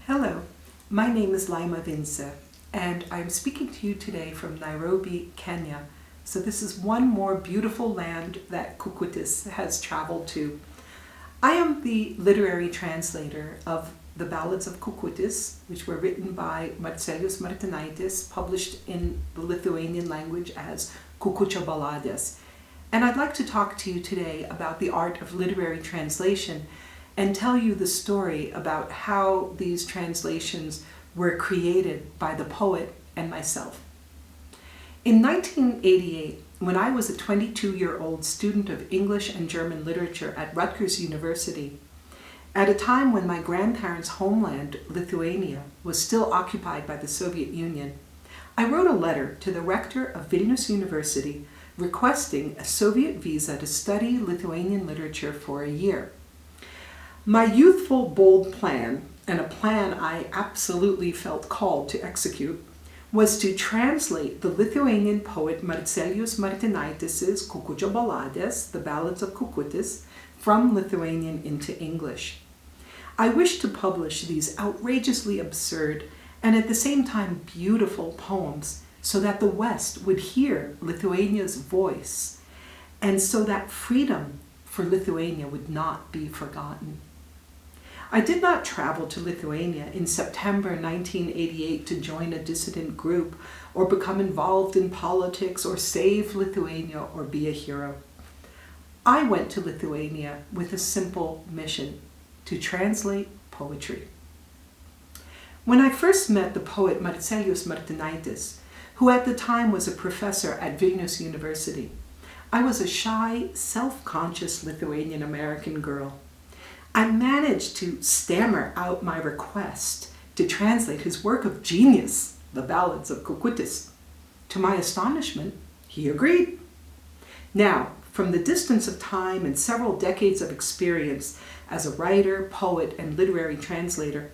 Hello, my name is Laima Vincė, and I'm speaking to you today from Nairobi, Kenya. So this is one more beautiful land that Kukutis has traveled to. I am the literary translator of the Ballads of Kukutis, which were written by Marcellijis Martinaitis, published in the Lithuanian language as Ballads. And I'd like to talk to you today about the art of literary translation and tell you the story about how these translations were created by the poet and myself. In 1988, when I was a 22-year-old student of English and German literature at Rutgers University, at a time when my grandparents' homeland, Lithuania, was still occupied by the Soviet Union, I wrote a letter to the rector of Vilnius University requesting a Soviet visa to study Lithuanian literature for a year. My youthful, bold plan, and a plan I absolutely felt called to execute, was to translate the Lithuanian poet Marcellijis Martinaitis' Ballades, the Ballads of Kukutis, from Lithuanian into English. I wished to publish these outrageously absurd and at the same time beautiful poems so that the West would hear Lithuania's voice and so that freedom for Lithuania would not be forgotten. I did not travel to Lithuania in September 1988 to join a dissident group or become involved in politics or save Lithuania or be a hero. I went to Lithuania with a simple mission: to translate poetry. When I first met the poet Marcellijis Martinaitis, who at the time was a professor at Vilnius University, I was a shy, self-conscious Lithuanian-American girl. I managed to stammer out my request to translate his work of genius, the Ballads of Kukutis. To my astonishment, he agreed. Now, from the distance of time and several decades of experience as a writer, poet, and literary translator,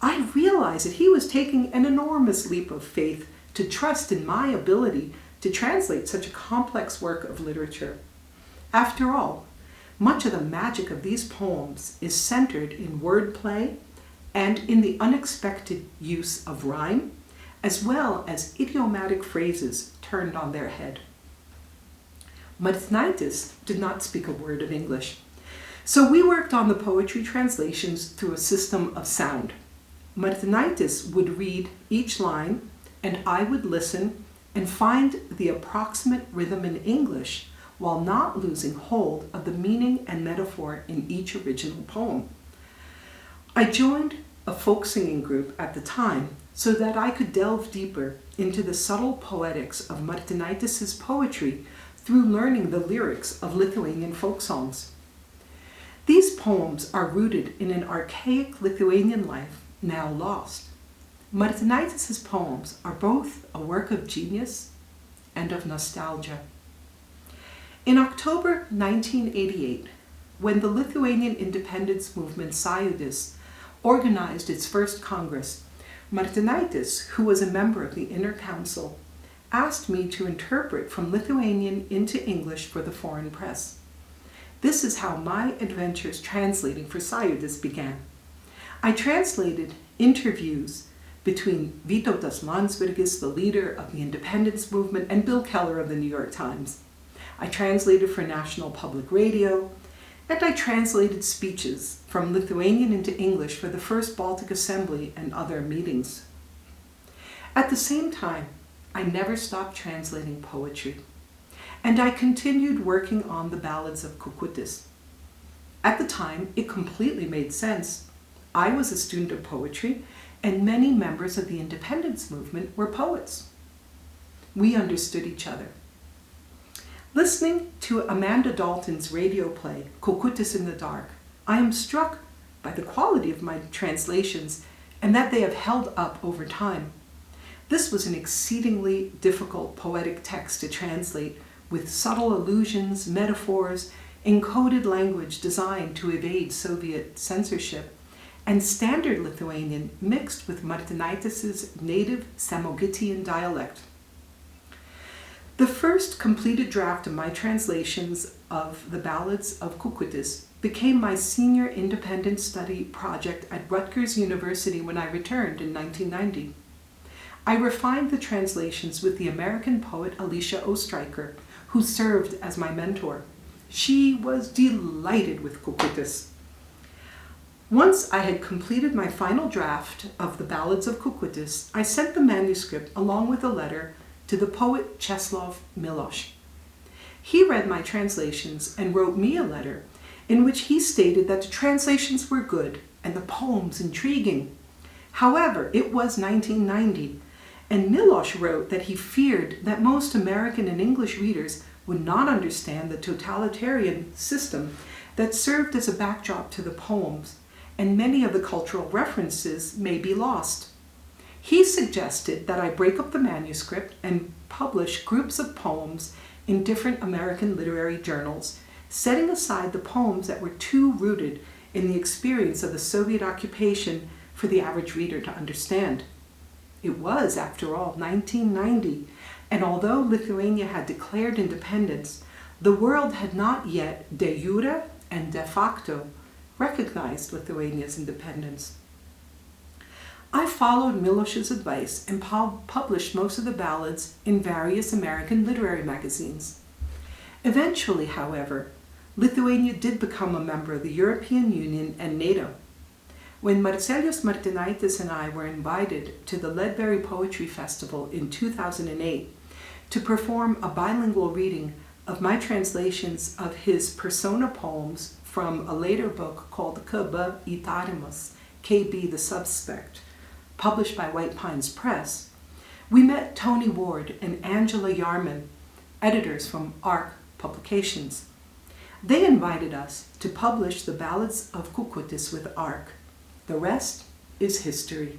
I realized that he was taking an enormous leap of faith to trust in my ability to translate such a complex work of literature. After all, much of the magic of these poems is centered in wordplay and in the unexpected use of rhyme, as well as idiomatic phrases turned on their head. Martinaitis did not speak a word of English, so we worked on the poetry translations through a system of sound. Martinaitis would read each line, and I would listen and find the approximate rhythm in English while not losing hold of the meaning and metaphor in each original poem. I joined a folk singing group at the time so that I could delve deeper into the subtle poetics of Martinaitis' poetry through learning the lyrics of Lithuanian folk songs. These poems are rooted in an archaic Lithuanian life now lost. Martinaitis' poems are both a work of genius and of nostalgia. In October 1988, when the Lithuanian independence movement Sąjūdis organized its first Congress, Martinaitis, who was a member of the Inner Council, asked me to interpret from Lithuanian into English for the foreign press. This is how my adventures translating for Sąjūdis began. I translated interviews between Vytautas Landsbergis, the leader of the independence movement, and Bill Keller of the New York Times. I translated for National Public Radio, and I translated speeches from Lithuanian into English for the First Baltic Assembly and other meetings. At the same time, I never stopped translating poetry, and I continued working on the Ballads of Kukutis. At the time, it completely made sense. I was a student of poetry, and many members of the independence movement were poets. We understood each other. Listening to Amanda Dalton's radio play, Kukutis in the Dark, I am struck by the quality of my translations and that they have held up over time. This was an exceedingly difficult poetic text to translate with subtle allusions, metaphors, encoded language designed to evade Soviet censorship, and standard Lithuanian mixed with Martinaitis' native Samogitian dialect. The first completed draft of my translations of the Ballads of Kukutis became my senior independent study project at Rutgers University when I returned in 1990. I refined the translations with the American poet Alicia Ostreicher, who served as my mentor. She was delighted with Kukutis. Once I had completed my final draft of the Ballads of Kukutis, I sent the manuscript along with a letter to the poet Czesław Miłosz. He read my translations and wrote me a letter in which he stated that the translations were good and the poems intriguing. However, it was 1990, and Miłosz wrote that he feared that most American and English readers would not understand the totalitarian system that served as a backdrop to the poems, and many of the cultural references may be lost. He suggested that I break up the manuscript and publish groups of poems in different American literary journals, setting aside the poems that were too rooted in the experience of the Soviet occupation for the average reader to understand. It was, after all, 1990, and although Lithuania had declared independence, the world had not yet de jure and de facto recognized Lithuania's independence. I followed Miłosz's advice and published most of the ballads in various American literary magazines. Eventually, however, Lithuania did become a member of the European Union and NATO. When Marcellijis Martinaitis and I were invited to the Ledbury Poetry Festival in 2008 to perform a bilingual reading of my translations of his persona poems from a later book called KB Įtariamas, KB the Suspect, published by White Pines Press, we met Tony Ward and Angela Yarman, editors from ARC Publications. They invited us to publish the Ballads of Kukutis with ARC. The rest is history.